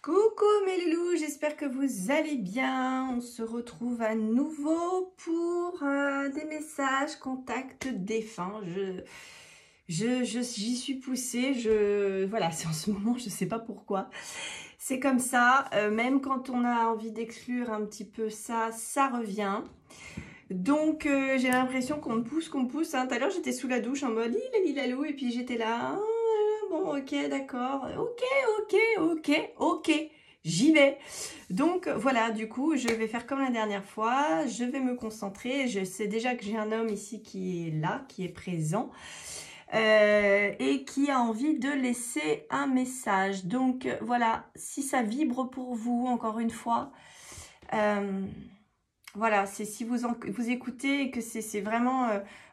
Coucou mes loulous, j'espère que vous allez bien. On se retrouve à nouveau pour des messages contact défunts. J'y suis poussée. Voilà, c'est en ce moment, je ne sais pas pourquoi. C'est comme ça, même quand on a envie d'exclure un petit peu ça, ça revient. Donc j'ai l'impression qu'on me pousse, hein. Tout à l'heure j'étais sous la douche en mode lilalou et puis j'étais là. Bon, ok, d'accord, ok, j'y vais. Donc voilà, du coup, je vais faire comme la dernière fois, je vais me concentrer. Je sais déjà que j'ai un homme ici qui est là, qui est présent et qui a envie de laisser un message. Donc voilà, si ça vibre pour vous, encore une fois, voilà, c'est si vous écoutez et que c'est vraiment,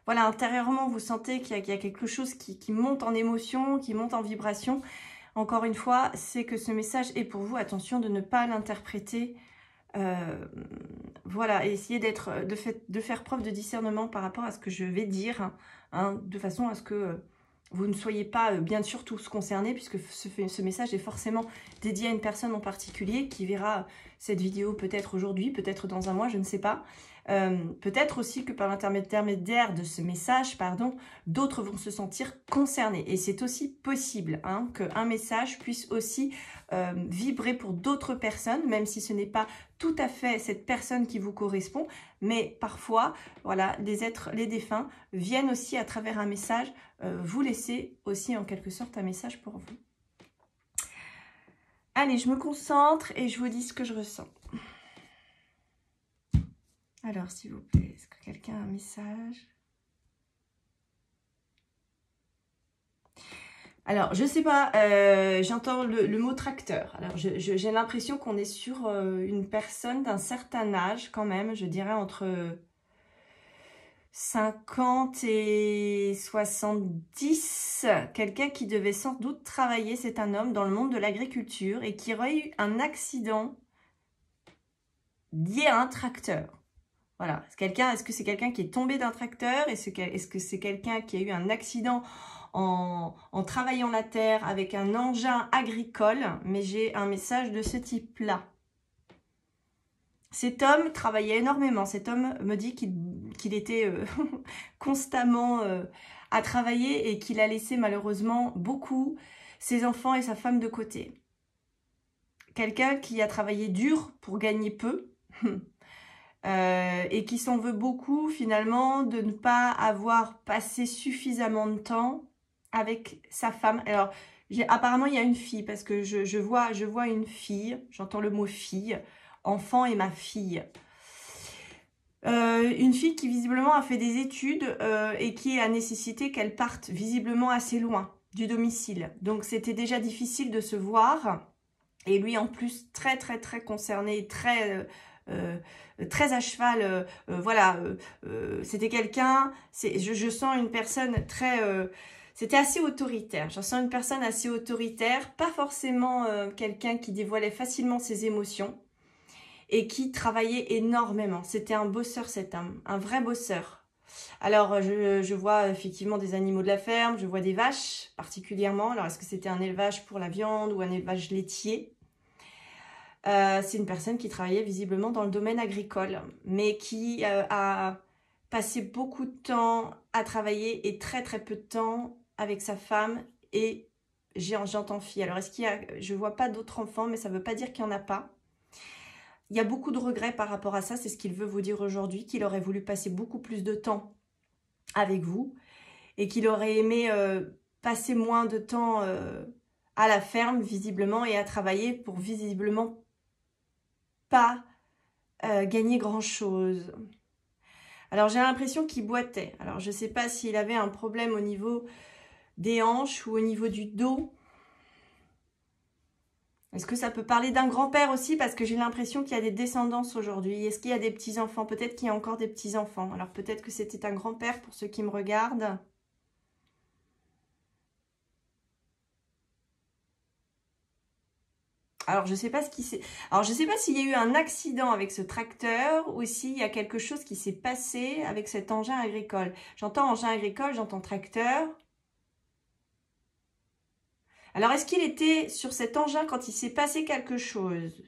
voilà, intérieurement, vous sentez qu'il y a quelque chose qui monte en émotion, qui monte en vibration. Encore une fois, c'est que ce message est pour vous. Attention de ne pas l'interpréter. Voilà, et essayez de faire preuve de discernement par rapport à ce que je vais dire, hein, de façon à ce que vous ne soyez pas, bien sûr, tous concernés, puisque ce message est forcément dédié à une personne en particulier qui verra cette vidéo peut-être aujourd'hui, peut-être dans un mois, je ne sais pas. Peut-être aussi que par l'intermédiaire de ce message, pardon, d'autres vont se sentir concernés. Et c'est aussi possible hein, qu'un message puisse aussi vibrer pour d'autres personnes, même si ce n'est pas tout à fait cette personne qui vous correspond. Mais parfois, voilà, les défunts viennent aussi à travers un message vous laisser aussi en quelque sorte un message pour vous. Allez, je me concentre et je vous dis ce que je ressens. Alors, s'il vous plaît, est-ce que quelqu'un a un message? Alors, je sais pas, j'entends le mot tracteur. Alors, j'ai l'impression qu'on est sur une personne d'un certain âge quand même, je dirais entre 50 et 70. Quelqu'un qui devait sans doute travailler, c'est un homme dans le monde de l'agriculture et qui aurait eu un accident lié à un tracteur. Voilà. Est-ce que c'est quelqu'un qui est tombé d'un tracteur? Est-ce que c'est quelqu'un qui a eu un accident en travaillant la terre avec un engin agricole? Mais j'ai un message de ce type-là. Cet homme travaillait énormément. Cet homme me dit qu'il était constamment à travailler et qu'il a laissé malheureusement beaucoup ses enfants et sa femme de côté. Quelqu'un qui a travaillé dur pour gagner peu. Et qui s'en veut beaucoup finalement de ne pas avoir passé suffisamment de temps avec sa femme. Alors apparemment il y a une fille parce que je vois une fille, j'entends le mot fille, enfant et ma fille. Une fille qui visiblement a fait des études et qui a nécessité qu'elle parte visiblement assez loin du domicile. Donc c'était déjà difficile de se voir. Et lui en plus très concerné, très à cheval, voilà, c'était quelqu'un, je sens une personne très, c'était assez autoritaire, je sens une personne assez autoritaire, pas forcément quelqu'un qui dévoilait facilement ses émotions et qui travaillait énormément. C'était un bosseur cet homme, un vrai bosseur. Alors, je vois effectivement des animaux de la ferme, je vois des vaches particulièrement. Alors, est-ce que c'était un élevage pour la viande ou un élevage laitier? C'est une personne qui travaillait visiblement dans le domaine agricole, mais qui a passé beaucoup de temps à travailler et très peu de temps avec sa femme et j'entends fille. Alors, je vois pas d'autres enfants, mais ça veut pas dire qu'il n'y en a pas. Il y a beaucoup de regrets par rapport à ça, c'est ce qu'il veut vous dire aujourd'hui, qu'il aurait voulu passer beaucoup plus de temps avec vous et qu'il aurait aimé passer moins de temps à la ferme, visiblement, et à travailler pour visiblement pas gagner grand-chose. Alors, j'ai l'impression qu'il boitait. Alors, je ne sais pas s'il avait un problème au niveau des hanches ou au niveau du dos. Est-ce que ça peut parler d'un grand-père aussi? Parce que j'ai l'impression qu'il y a des descendances aujourd'hui. Est-ce qu'il y a des petits-enfants? Peut-être qu'il y a encore des petits-enfants. Alors, peut-être que c'était un grand-père pour ceux qui me regardent. Alors, je sais pas ce qui s'est... Alors, je sais pas s'il y a eu un accident avec ce tracteur ou s'il y a quelque chose qui s'est passé avec cet engin agricole. J'entends engin agricole, j'entends tracteur. Alors, est-ce qu'il était sur cet engin quand il s'est passé quelque chose?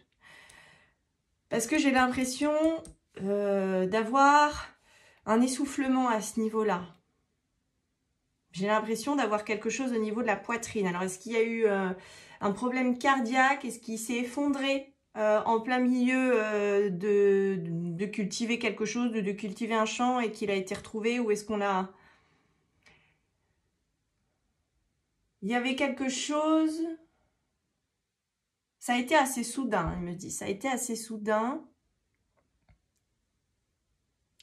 Parce que j'ai l'impression d'avoir un essoufflement à ce niveau-là. J'ai l'impression d'avoir quelque chose au niveau de la poitrine. Alors, est-ce qu'il y a eu un problème cardiaque? Est-ce qu'il s'est effondré en plein milieu de cultiver quelque chose, de cultiver un champ et qu'il a été retrouvé? Ou est-ce qu'on a... Il y avait quelque chose... Ça a été assez soudain, il me dit. Ça a été assez soudain.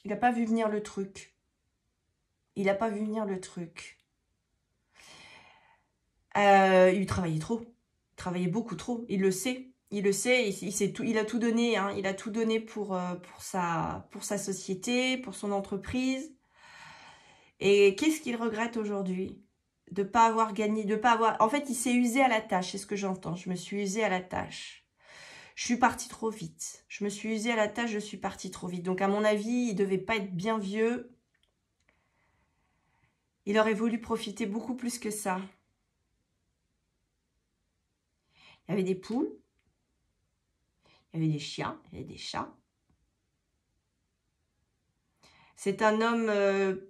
Il n'a pas vu venir le truc. Il n'a pas vu venir le truc. Il travaillait trop. Il travaillait beaucoup trop. Il le sait. Il le sait. Il a tout donné. Hein. Il a tout donné pour sa société, pour son entreprise. Et qu'est-ce qu'il regrette aujourd'hui? De ne pas avoir gagné, de pas avoir... En fait, il s'est usé à la tâche, c'est ce que j'entends. Je me suis usée à la tâche. Je suis partie trop vite. Je me suis usée à la tâche, je suis partie trop vite. Donc, à mon avis, il ne devait pas être bien vieux. Il aurait voulu profiter beaucoup plus que ça. Il y avait des poules. Il y avait des chiens. Il y avait des chats. C'est un homme...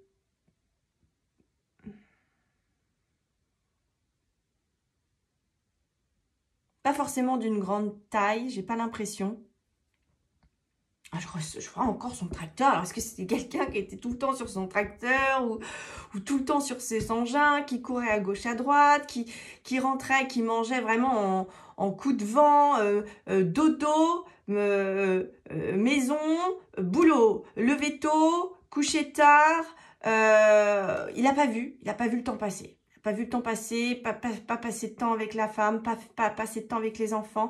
pas forcément d'une grande taille, j'ai pas l'impression. Ah, je vois encore son tracteur. Alors, est-ce que c'était quelqu'un qui était tout le temps sur son tracteur ou tout le temps sur ses engins, qui courait à gauche, à droite, qui rentrait, qui mangeait vraiment en coup de vent, dodo, maison, boulot, lever tôt, coucher tard. Il n'a pas vu le temps passer. Pas vu le temps passer, pas passer de temps avec la femme, pas passer de temps avec les enfants.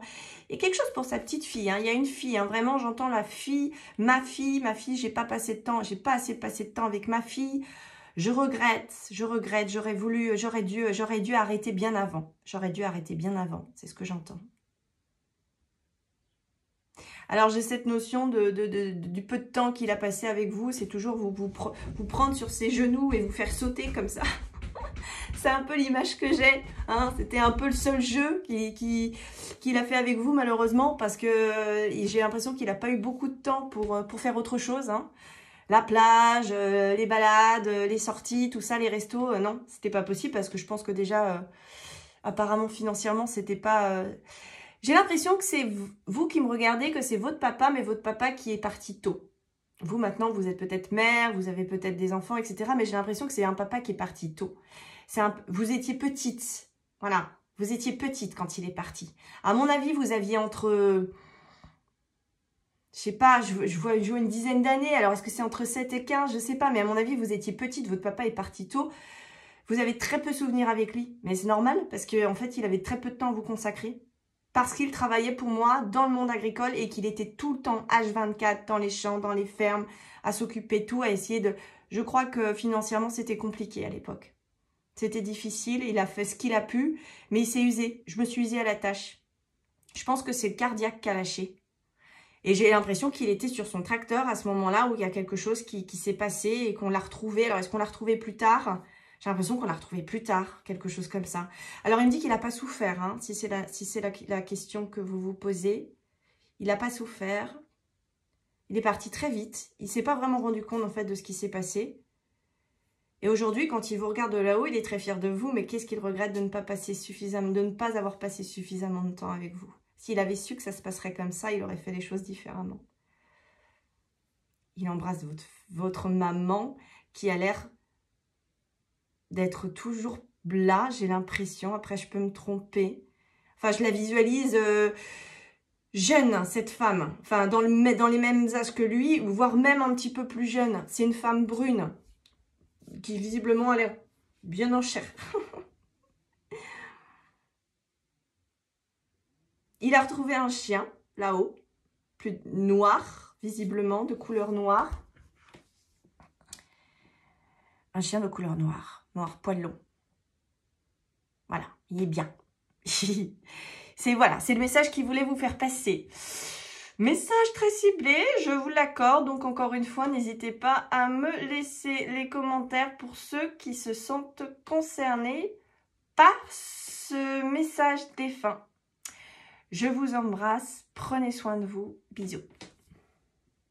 Et quelque chose pour sa petite fille. Hein. Il y a une fille, hein. Vraiment, j'entends la fille, ma fille, j'ai pas passé de temps, j'ai pas assez passé de temps avec ma fille. Je regrette, j'aurais dû arrêter bien avant. J'aurais dû arrêter bien avant, c'est ce que j'entends. Alors, j'ai cette notion du peu de temps qu'il a passé avec vous, c'est toujours vous prendre sur ses genoux et vous faire sauter comme ça. C'est un peu l'image que j'ai. Hein. C'était un peu le seul jeu qu'il a fait avec vous, malheureusement, parce que j'ai l'impression qu'il n'a pas eu beaucoup de temps pour faire autre chose. Hein. La plage, les balades, les sorties, tout ça, les restos, non, c'était pas possible parce que je pense que déjà, apparemment, financièrement, c'était pas... J'ai l'impression que c'est vous qui me regardez, que c'est votre papa, mais votre papa qui est parti tôt. Vous, maintenant, vous êtes peut-être mère, vous avez peut-être des enfants, etc. Mais j'ai l'impression que c'est un papa qui est parti tôt. Vous étiez petite, voilà, vous étiez petite quand il est parti. À mon avis, vous aviez entre, je sais pas, je vois une dizaine d'années. Alors, est-ce que c'est entre 7 et 15? Je sais pas, mais à mon avis, vous étiez petite, votre papa est parti tôt. Vous avez très peu de souvenirs avec lui, mais c'est normal parce qu'en fait, il avait très peu de temps à vous consacrer. Parce qu'il travaillait pour moi dans le monde agricole et qu'il était tout le temps H24 dans les champs, dans les fermes, à s'occuper de tout, à essayer de... Je crois que financièrement, c'était compliqué à l'époque. C'était difficile, il a fait ce qu'il a pu, mais il s'est usé. Je me suis usée à la tâche. Je pense que c'est le cardiaque qui a lâché. Et j'ai l'impression qu'il était sur son tracteur à ce moment-là où il y a quelque chose qui s'est passé et qu'on l'a retrouvé. Alors, est-ce qu'on l'a retrouvé plus tard? J'ai l'impression qu'on l'a retrouvé plus tard, quelque chose comme ça. Alors, il me dit qu'il n'a pas souffert, hein, si c'est la question que vous vous posez. Il n'a pas souffert. Il est parti très vite. Il ne s'est pas vraiment rendu compte, en fait, de ce qui s'est passé. Et aujourd'hui, quand il vous regarde de là-haut, il est très fier de vous, mais qu'est-ce qu'il regrette de ne pas avoir passé suffisamment de temps avec vous? S'il avait su que ça se passerait comme ça, il aurait fait les choses différemment. Il embrasse votre maman qui a l'air d'être toujours là, j'ai l'impression. Après, je peux me tromper. Enfin, je la visualise jeune, cette femme. Enfin, dans les mêmes âges que lui, voire même un petit peu plus jeune. C'est une femme brune qui, visiblement, a l'air bien en chair. Il a retrouvé un chien, là-haut, plus noir, visiblement, de couleur noire. Un chien de couleur noire, poil long. Voilà, il est bien. C'est le message qu'il voulait vous faire passer. Message très ciblé, je vous l'accorde. Donc, encore une fois, n'hésitez pas à me laisser les commentaires pour ceux qui se sentent concernés par ce message défunt. Je vous embrasse, prenez soin de vous, bisous.